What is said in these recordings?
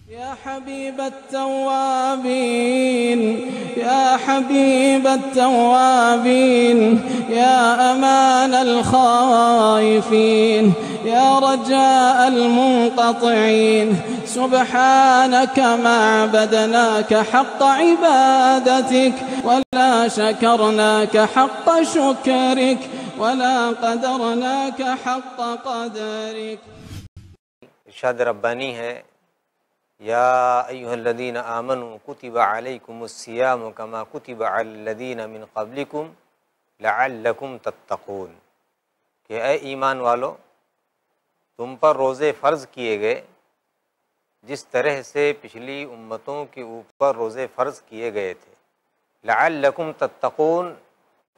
يا حبيب التوابين يا حبيب التوابين يا أمان الخائفين يا رجاء المنقطعين سبحانك ما عبدناك حق عبادتك ولا شكرناك حق شكرك ولا قدرناك حق قدرك. ارشاد ربانی ہے یا ایھا الذین آمنوا کتب علیکم الصیام کما کتب علی الذین من قبلکم لعلکم تتقون، کہ اے ایمان والو تم پر روزے فرض کیے گئے جس طرح سے پچھلی امتوں کے اوپر روزے فرض کیے گئے تھے، لعلکم تتقون،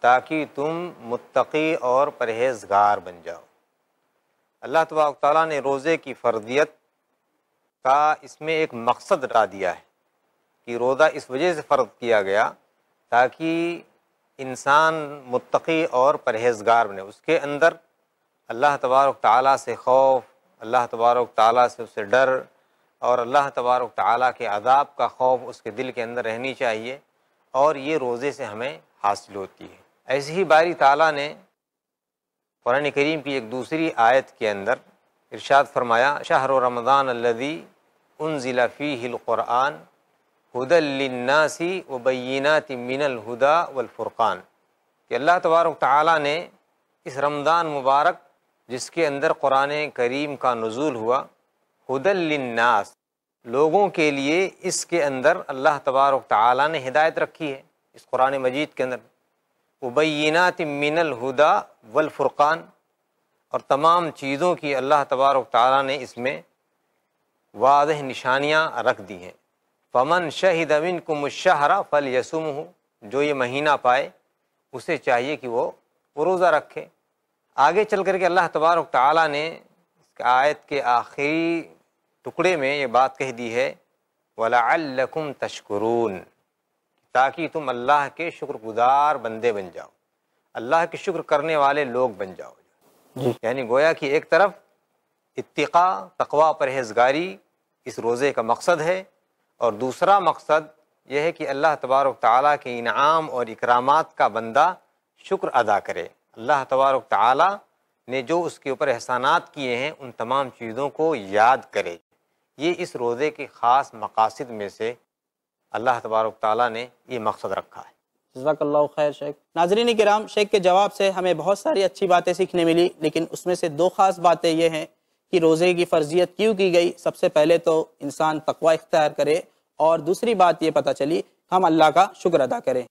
تاکہ تم متقی اور پرہیزگار بن جاؤ۔ اللہ تبارک تعالیٰ نے روزے کی فرضیت کا اس میں ایک مقصد بتا دیا ہے کہ روزہ اس وجہ سے فرض کیا گیا تاکہ انسان متقی اور پرہیزگار بنے، اس کے اندر اللہ تبارک تعالیٰ سے خوف، اللہ تبارک تعالیٰ سے اس سے ڈر اور اللہ تبارک تعالیٰ کے عذاب کا خوف اس کے دل کے اندر رہنی چاہیے، اور یہ روزے سے ہمیں حاصل ہوتی ہے۔ ایسے ہی باری تعالیٰ نے قرآن کریم کی ایک دوسری آیت کے اندر ارشاد فرمایا شہر رمضان الذی انزل فیہ القرآن ھدی للناس وبینات من الھدی والفرقان، کہ اللہ تبارک تعالیٰ نے اس رمضان مبارک جس کے اندر قرآن کریم کا نزول ہوا، ھدی للناس، لوگوں کے لیے اس کے اندر اللہ تبارک تعالیٰ نے ہدایت رکھی ہے اس قرآن مجید کے اندر، وبینات من الھدی والفرقان، اور تمام چیزوں کی اللہ تبارک تعالیٰ نے اس میں واضح نشانیاں رکھ دی ہیں۔ فمن شہد منکم الشہر فلیصمہ، جو یہ مہینہ پائے اسے چاہیے کہ وہ روزہ رکھے۔ آگے چل کر کے اللہ تبارک تعالیٰ نے اس آیت کے آخری ٹکڑے میں یہ بات کہہ دی ہے وَلَعَلَّكُمْ تَشْكُرُونَ، تاکہ تم اللہ کے شکر گزار بندے بن جاؤ، اللہ کے شکر کرنے والے لوگ بن جاؤ۔ یعنی گویا کہ ایک طرف اتقاء، تقوی، پرہیزگاری اس روزے کا مقصد ہے، اور دوسرا مقصد یہ ہے کہ اللہ تبارک تعالیٰ کے انعام اور اکرامات کا بندہ شکر ادا کرے، اللہ تبارک تعالیٰ نے جو اس کے اوپر احسانات کیے ہیں ان تمام چیزوں کو یاد کرے۔ یہ اس روزے کے خاص مقاصد میں سے اللہ تبارک تعالیٰ نے یہ مقصد رکھا ہے۔ جزاک اللہ خیر شیخ۔ ناظرین کرام، شیخ کے جواب سے ہمیں بہت ساری اچھی باتیں سیکھنے ملی، لیکن اس میں سے دو خاص باتیں یہ ہیں کہ روزے کی فرضیت کیوں کی گئی۔ سب سے پہلے تو انسان تقوی اختیار کرے، اور دوسری بات یہ پتہ چلی ہم اللہ کا شکر ادا کریں۔